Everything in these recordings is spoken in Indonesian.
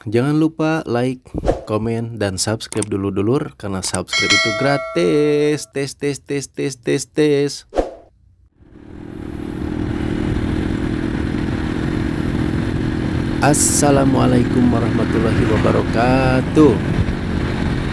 Jangan lupa like, komen, dan subscribe dulu dulur, karena subscribe itu gratis. Tes tes tes tes tes tes. Assalamualaikum warahmatullahi wabarakatuh.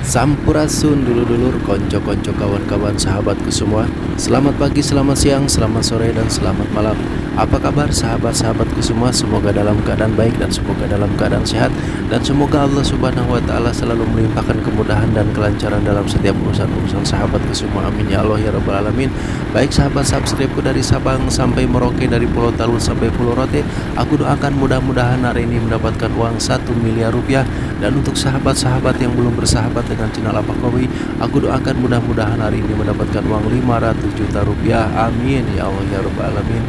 Sampurasun dulur-dulur, konco-konco, kawan-kawan, sahabatku semua. Selamat pagi, selamat siang, selamat sore, dan selamat malam. Apa kabar sahabat-sahabatku semua? Semoga dalam keadaan baik dan semoga dalam keadaan sehat, dan semoga Allah Subhanahu wa taala selalu melimpahkan kemudahan dan kelancaran dalam setiap urusan-urusan sahabatku semua. Amin ya Allah ya rabbal alamin. Baik sahabat subscribeku dari Sabang sampai Merauke, dari Pulau Talun sampai Pulau Rote, aku doakan mudah-mudahan hari ini mendapatkan uang 1 miliar rupiah. Dan untuk sahabat-sahabat yang belum bersahabat dengan channel Apakowi, aku doakan mudah-mudahan hari ini mendapatkan uang 500 juta rupiah. Amin ya Allah ya rabbal alamin.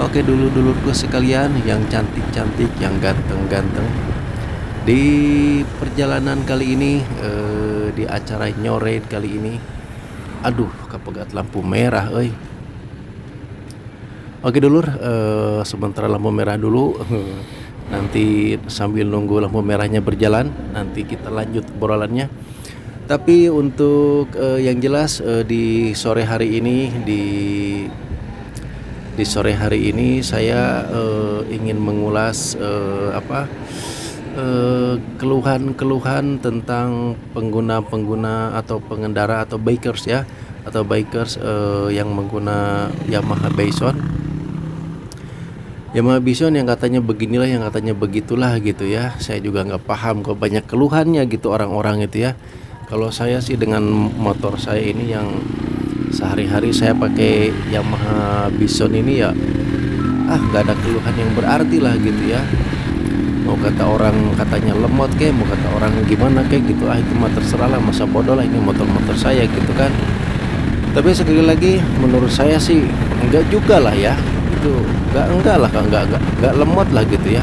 Oke dulur-dulurku sekalian yang cantik-cantik, yang ganteng-ganteng, di perjalanan kali ini, di acara nyoret kali ini, aduh kepegat lampu merah euy. Oke dulur, sementara lampu merah dulu. Nanti sambil nunggu lampu merahnya berjalan, nanti kita lanjut obrolannya. Tapi untuk yang jelas, di sore hari ini di sore hari ini saya ingin mengulas keluhan-keluhan tentang pengguna-pengguna atau pengendara atau bikers ya, atau bikers yang mengguna Yamaha Bison yang katanya beginilah, yang katanya begitulah gitu ya. Saya juga nggak paham kok, banyak keluhannya gitu orang-orang itu ya. Kalau saya sih dengan motor saya ini yang sehari-hari saya pakai Yamaha Bison ini ya, nggak ada keluhan yang berarti lah gitu ya. Mau kata orang katanya lemot kayak, mau kata orang gimana kayak gitu, itu mah terserah lah, masa bodoh lah, ini motor-motor saya gitu kan. Tapi sekali lagi menurut saya sih enggak juga lah ya, itu enggak lah, enggak lemot lah gitu ya.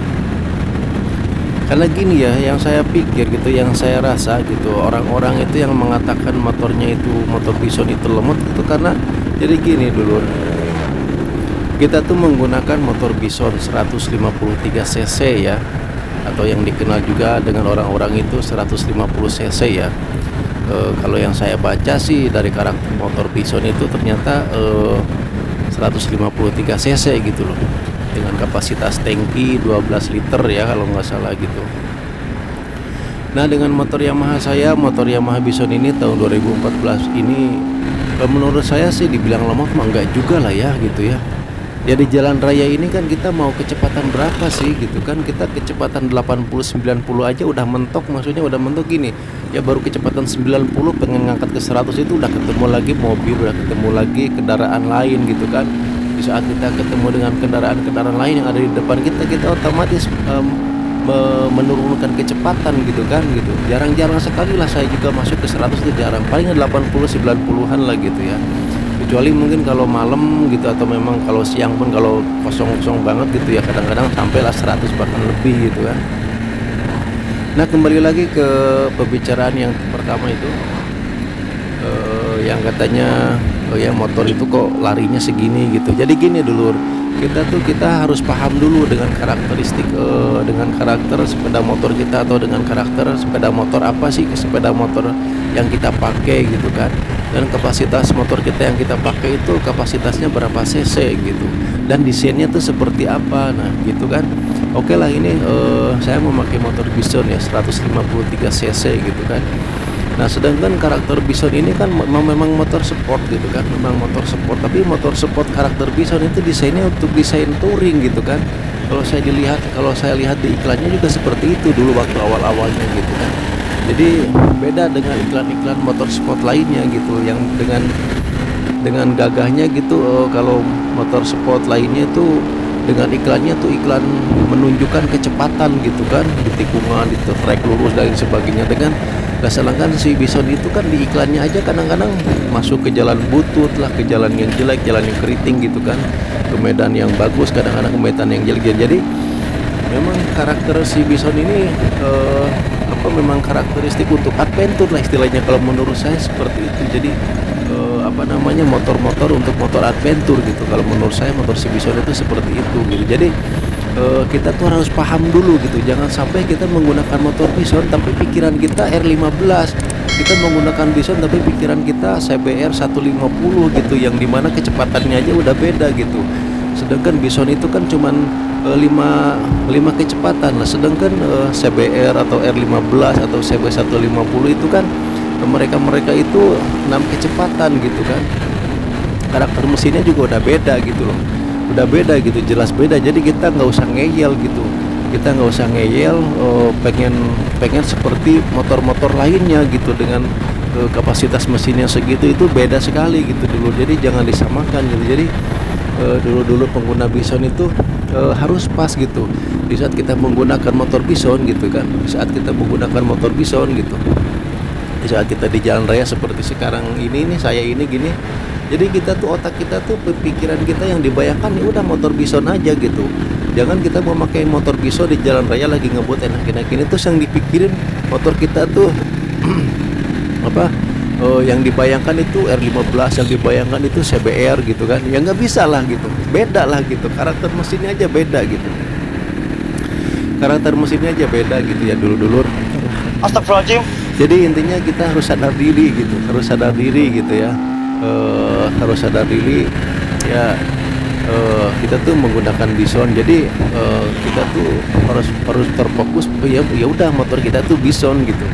Karena gini ya, yang saya pikir gitu, yang saya rasa gitu, orang-orang itu yang mengatakan motornya itu, motor Bison itu lemot itu karena jadi gini dulu. Kita tuh menggunakan motor Bison 153 cc ya, atau yang dikenal juga dengan orang-orang itu 150 cc ya. Kalau yang saya baca sih dari karakter motor Bison itu ternyata 153 cc gitu loh, dengan kapasitas tangki 12 liter ya kalau nggak salah gitu. Nah dengan motor Yamaha saya, motor Yamaha Bison ini tahun 2014 ini, menurut saya sih dibilang lemot mah enggak juga lah ya gitu ya. Ya di jalan raya ini kan kita mau kecepatan berapa sih gitu kan, kita kecepatan 80-90 aja udah mentok, maksudnya udah mentok gini ya, baru kecepatan 90 pengen ngangkat ke 100 itu udah ketemu lagi mobil, udah ketemu lagi kendaraan lain gitu kan. Di saat kita ketemu dengan kendaraan-kendaraan lain yang ada di depan kita, kita otomatis menurunkan kecepatan gitu kan gitu. Jarang-jarang sekali lah saya juga masuk ke 100 itu jarang, paling 80-90an lah gitu ya. Kecuali mungkin kalau malam gitu, atau memang kalau siang pun kalau kosong-kosong banget gitu ya, kadang-kadang sampailah 100 bahkan lebih gitu kan. Nah kembali lagi ke pembicaraan yang pertama itu, yang katanya ya motor itu kok larinya segini gitu. Jadi gini dulur, kita harus paham dulu dengan karakteristik, dengan karakter sepeda motor kita, atau dengan karakter sepeda motor apa sih sepeda motor yang kita pakai gitu kan, dan kapasitas motor kita yang kita pakai itu kapasitasnya berapa cc gitu, dan desainnya tuh seperti apa. Nah gitu kan. Oke lah, ini saya memakai motor Bison ya 153 cc gitu kan. Nah sedangkan karakter Bison ini kan memang motor sport gitu kan, memang motor sport, tapi motor sport karakter Bison itu desainnya untuk desain touring gitu kan. Kalau saya lihat di iklannya juga seperti itu dulu waktu awal-awalnya gitu kan. Jadi beda dengan iklan-iklan motor sport lainnya gitu, yang dengan gagahnya gitu. Kalau motor sport lainnya itu dengan iklannya tuh iklan menunjukkan kecepatan gitu kan, di tikungan, di trek lurus dan sebagainya. Dengan sedangkan si Bison itu kan di iklannya aja kadang-kadang masuk ke jalan butut lah, ke jalan yang jelek, jalan yang keriting gitu kan, ke medan yang bagus, kadang-kadang ke medan yang jelek. Jadi memang karakter si Bison ini memang karakteristik untuk adventure lah istilahnya, kalau menurut saya seperti itu. Jadi motor-motor untuk motor adventure gitu. Kalau menurut saya motor si Bison itu seperti itu gitu. Jadi kita tuh harus paham dulu gitu. Jangan sampai kita menggunakan motor Bison tapi pikiran kita R15, kita menggunakan Bison tapi pikiran kita CBR 150 gitu, yang dimana kecepatannya aja udah beda gitu. Sedangkan Bison itu kan cuman 5 kecepatan lah, sedangkan CBR atau R15 atau CB 150 itu kan mereka itu 6 kecepatan gitu kan. Karakter mesinnya juga udah beda gitu loh, udah beda gitu, jelas beda. Jadi kita nggak usah ngeyel gitu, kita nggak usah ngeyel pengen seperti motor-motor lainnya gitu dengan kapasitas mesinnya segitu, itu beda sekali gitu dulu. Jadi jangan disamakan gitu. Jadi dulu pengguna Bison itu harus pas gitu di saat kita menggunakan motor Bison gitu kan, di saat kita menggunakan motor Bison gitu, di saat kita di jalan raya seperti sekarang ini nih, saya ini gini. Jadi kita tuh, otak kita tuh, pikiran kita yang dibayangkan ya udah motor Bison aja gitu. Jangan kita memakai motor Bison di jalan raya lagi ngebut enak-enak ini, terus yang dipikirin motor kita tuh apa, yang dibayangkan itu R15, yang dibayangkan itu CBR gitu kan. Ya nggak bisa lah gitu, beda lah gitu, karakter mesinnya aja beda gitu, karakter mesinnya aja beda gitu ya dulu-dulu. Astagfirullahaladzim. Jadi intinya kita harus sadar diri gitu, harus sadar diri gitu ya. Harus sadar diri ya, kita tuh menggunakan Bison. Jadi kita tuh harus terfokus, ya udah motor kita tuh Bison gitu,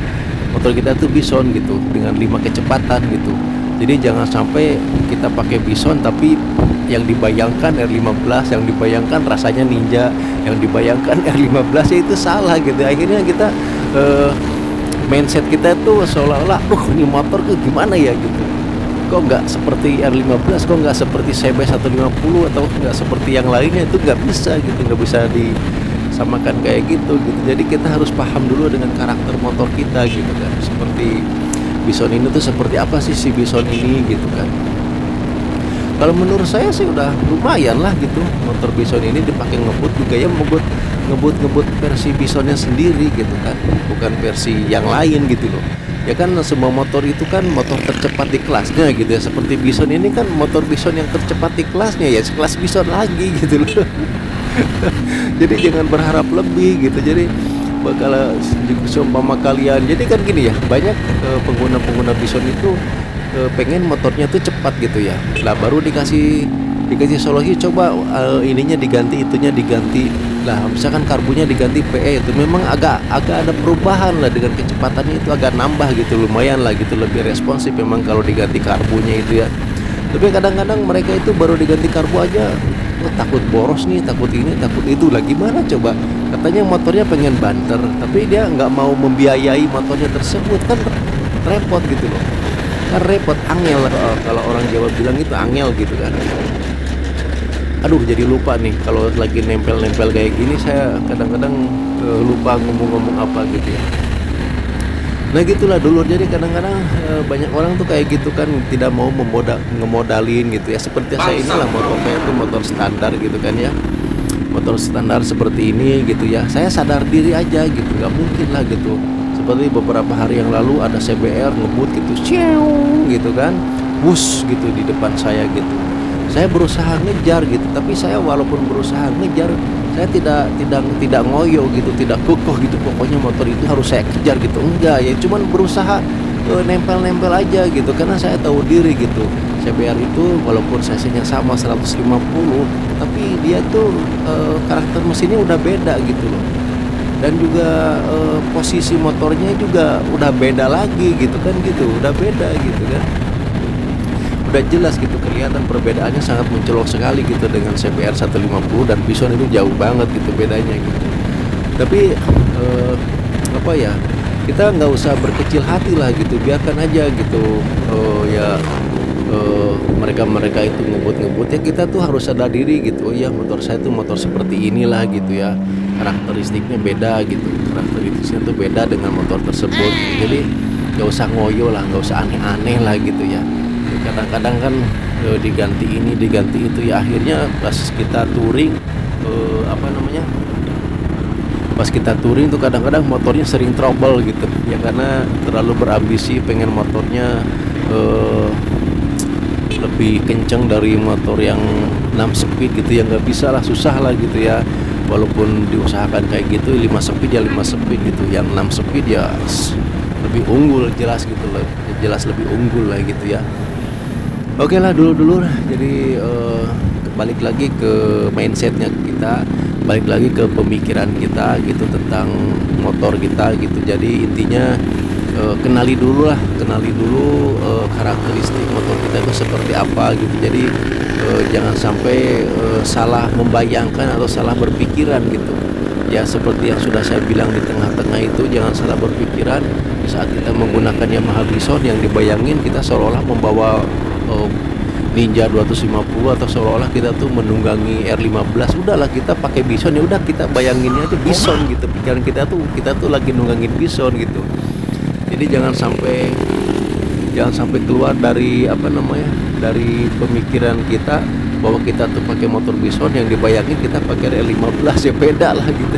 motor kita tuh Bison gitu dengan 5 kecepatan gitu. Jadi jangan sampai kita pakai Bison tapi yang dibayangkan R15, yang dibayangkan rasanya Ninja, yang dibayangkan R15, ya itu salah gitu. Akhirnya kita mindset kita tuh seolah-olah ini motor tuh gimana ya gitu, kok nggak seperti R15, kok nggak seperti CB 150 atau nggak seperti yang lainnya. Itu nggak bisa gitu, nggak bisa disamakan kayak gitu. Jadi kita harus paham dulu dengan karakter motor kita gitu kan. Seperti Bison ini tuh seperti apa sih si Bison ini gitu kan. Kalau menurut saya sih udah lumayan lah gitu, motor Bison ini dipakai ngebut juga ya, ngebut versi Bisonnya sendiri gitu kan, bukan versi yang lain gitu loh. Ya kan semua motor itu kan motor tercepat di kelasnya gitu ya. Seperti Bison ini kan motor Bison yang tercepat di kelasnya, ya sekelas Bison lagi gitu loh. Jadi jangan berharap lebih gitu. Jadi bakal seumpama kalian, jadi kan gini ya, banyak pengguna Bison itu pengen motornya tuh cepat gitu ya. Lah baru dikasih solusi, coba ininya diganti, itunya diganti. Lah misalkan karbunya diganti PE, itu memang agak ada perubahan lah, dengan kecepatannya itu agak nambah gitu, lumayan lah gitu, lebih responsif memang kalau diganti karbunya itu ya. Tapi kadang-kadang mereka itu baru diganti karbu aja takut boros nih, takut ini, takut itu lah. Gimana coba, katanya motornya pengen banter tapi dia nggak mau membiayai motornya tersebut, kan repot gitu loh, kan repot, angel kalau orang Jawa bilang itu angel gitu kan. Aduh, jadi lupa nih kalau lagi nempel-nempel kayak gini, saya kadang-kadang lupa ngomong-ngomong apa gitu ya. Nah gitulah dulu. Jadi kadang-kadang banyak orang tuh kayak gitu kan, tidak mau ngemodalin gitu ya. Seperti saya inilah, motornya itu motor standar gitu kan ya, motor standar seperti ini gitu ya. Saya sadar diri aja gitu, nggak mungkin lah gitu. Seperti beberapa hari yang lalu ada CBR ngebut gitu, ciu gitu kan, bus gitu di depan saya gitu. Saya berusaha ngejar gitu, tapi saya walaupun berusaha ngejar, saya tidak ngoyo gitu, tidak kokoh gitu. Pokoknya motor itu harus saya kejar gitu, enggak ya, cuman berusaha nempel-nempel aja gitu, karena saya tahu diri gitu. CBR itu walaupun cc-nya sama 150, tapi dia tuh karakter mesinnya udah beda gitu loh. Dan juga posisi motornya juga udah beda lagi gitu kan, gitu udah beda gitu kan, udah jelas gitu, kelihatan perbedaannya sangat mencolok sekali gitu dengan CBR 150 dan Bison itu jauh banget gitu bedanya gitu. Tapi apa ya, kita nggak usah berkecil hati lah gitu, biarkan aja gitu. Mereka itu ngebut ya, kita tuh harus sadar diri gitu. Oh ya, motor saya tuh motor seperti inilah gitu ya, karakteristiknya beda gitu, karakteristiknya tuh beda dengan motor tersebut gitu. Jadi nggak usah ngoyo lah, nggak usah aneh-aneh lah gitu ya. Kadang-kadang kan diganti ini diganti itu ya, akhirnya pas kita touring pas kita touring tuh kadang-kadang motornya sering trouble gitu ya, karena terlalu berambisi pengen motornya lebih kenceng dari motor yang 6 speed gitu ya. Nggak bisa lah, susah lah gitu ya. walaupun diusahakan kayak gitu 5 speed ya 5 speed gitu, yang 6 speed ya lebih unggul jelas gitu loh, jelas lebih unggul lah gitu ya. Oke lah dulu jadi balik lagi ke mindsetnya kita, balik lagi ke pemikiran kita gitu tentang motor kita gitu. Jadi intinya kenali dulu karakteristik motor kita itu seperti apa gitu. Jadi jangan sampai salah membayangkan atau salah berpikiran gitu ya, seperti yang sudah saya bilang di tengah-tengah itu, jangan salah berpikiran saat kita menggunakan Yamaha Bison yang dibayangin kita seolah-olah membawa Ninja 250 atau seolah-olah kita tuh menunggangi R15. Udahlah, kita pakai Bison ya udah, kita bayanginnya aja Bison gitu, pikiran kita tuh lagi nunggangin Bison gitu. Jadi jangan sampai keluar dari dari pemikiran kita bahwa kita tuh pakai motor Bison yang dibayangin kita pakai R15, ya beda lah gitu.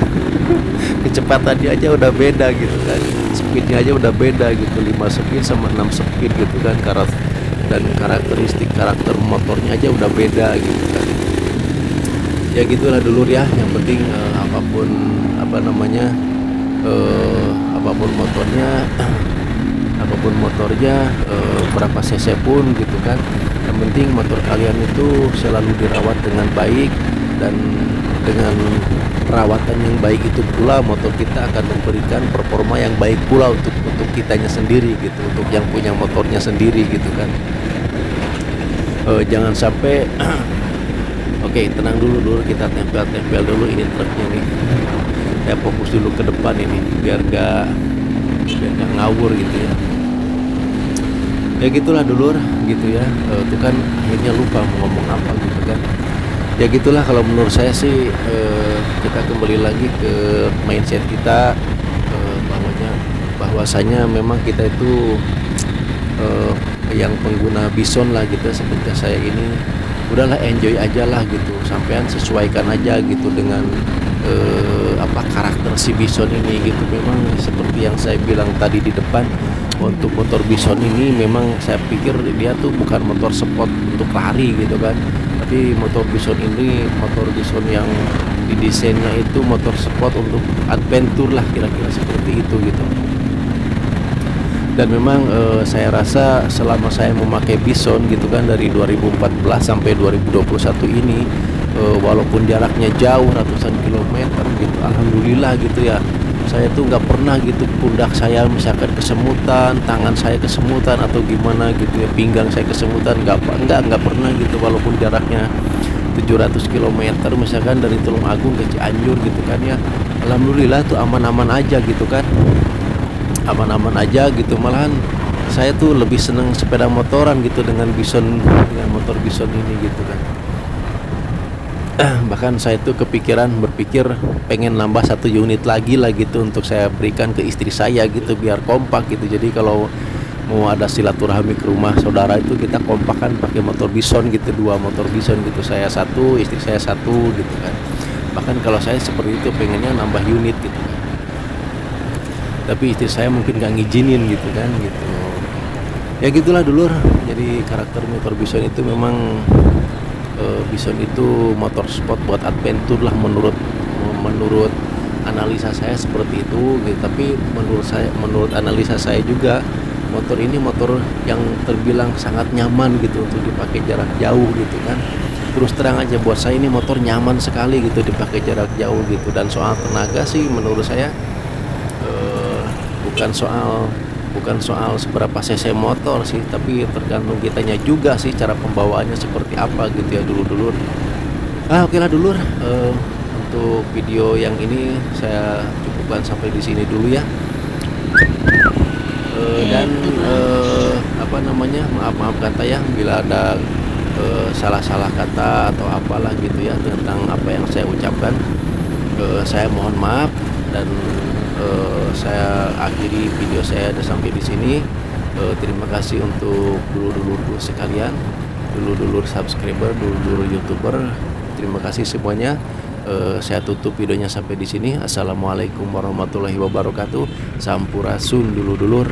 Kecepatannya aja udah beda gitu kan, speednya aja udah beda gitu, 5 speed sama 6 speed gitu kan, dan karakteristik karakter motornya aja udah beda gitu kan. Ya gitulah dulur ya, yang penting apapun motornya berapa cc pun gitu kan, yang penting motor kalian itu selalu dirawat dengan baik, dan dengan perawatan yang baik itu pula motor kita akan memberikan performa yang baik pula untuk kitanya sendiri gitu, untuk yang punya motornya sendiri gitu kan. Jangan sampai oke, tenang dulu, kita tempel dulu ini truknya nih. Ya fokus dulu ke depan ini biar gak ngawur gitu ya. Ya gitulah dulur gitu ya. Itu kan akhirnya lupa mau ngomong apa gitu kan. Ya gitulah kalau menurut saya sih, kita kembali lagi ke mindset kita, bahwasanya memang kita itu yang pengguna Bison lah gitu, seperti saya ini udahlah enjoy aja lah gitu, sampean sesuaikan aja gitu dengan karakter si Bison ini gitu. Memang seperti yang saya bilang tadi di depan, untuk motor Bison ini memang saya pikir dia tuh bukan motor sport untuk lari gitu kan, tapi motor Bison ini motor Bison yang didesainnya itu motor sport untuk adventure lah, kira-kira seperti itu gitu. Dan memang saya rasa selama saya memakai Bison gitu kan dari 2014 sampai 2021 ini, walaupun jaraknya jauh ratusan kilometer gitu, alhamdulillah gitu ya, saya tuh nggak pernah gitu pundak saya misalkan kesemutan, tangan saya kesemutan atau gimana gitu ya, pinggang saya kesemutan, nggak pernah gitu, walaupun jaraknya 700 km misalkan dari Tulungagung ke Cianjur gitu kan ya, alhamdulillah tuh aman-aman aja gitu kan, aman-aman aja gitu. Malahan saya tuh lebih seneng sepeda motoran gitu dengan motor Bison ini gitu kan. Bahkan saya tuh berpikir pengen nambah 1 unit lagi lah gitu untuk saya berikan ke istri saya gitu, biar kompak gitu. Jadi kalau mau ada silaturahmi ke rumah saudara itu kita kompakan pakai motor Bison gitu, 2 motor Bison gitu, saya 1, istri saya 1 gitu kan. Bahkan kalau saya seperti itu pengennya nambah unit gitu kan, tapi istri saya mungkin gak ngizinin gitu kan gitu. Ya gitulah dulur. Jadi karakter motor Bison itu memang Bison itu motor sport buat adventure lah, menurut analisa saya seperti itu gitu. Tapi menurut analisa saya juga, motor ini motor yang terbilang sangat nyaman gitu untuk dipakai jarak jauh gitu kan. Terus terang aja buat saya ini motor nyaman sekali gitu dipakai jarak jauh gitu. Dan soal tenaga sih menurut saya bukan soal seberapa cc motor sih, tapi tergantung kitanya juga sih, cara pembawaannya seperti apa gitu ya dulur. Oke lah dulur, untuk video yang ini saya cukupkan sampai di sini dulu ya. Dan maaf kata ya bila ada salah-salah kata atau apalah gitu ya tentang apa yang saya ucapkan. Saya mohon maaf, dan saya akhiri video saya sampai di sini. Terima kasih untuk dulur-dulur sekalian, dulur-dulur subscriber, dulur-dulur YouTuber. Terima kasih semuanya. Saya tutup videonya sampai di sini. Assalamualaikum warahmatullahi wabarakatuh. Sampurasun dulur-dulur.